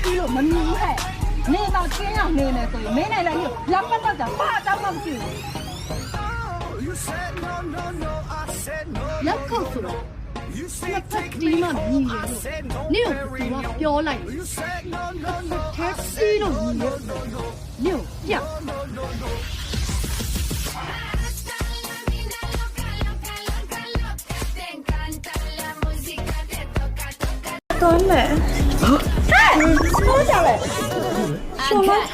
ပြီးလို့မမြင်ဘူးဟဲ့နေတော့ချင်းအောင်နေမယ်ဆိုရင်မင်းနဲ့လည်းလက်ပတ်တော့ဘာတောင်းမှမရှိဘူးလက်ခုပ်ဆိုတော့လက်ပတ်ဒီမှမြည်တယ်လို့နေကိုသူကပြောလိုက်ထက်စီလို့မြည်လို့ညို့ပြ 端嘞，多下来，说了长。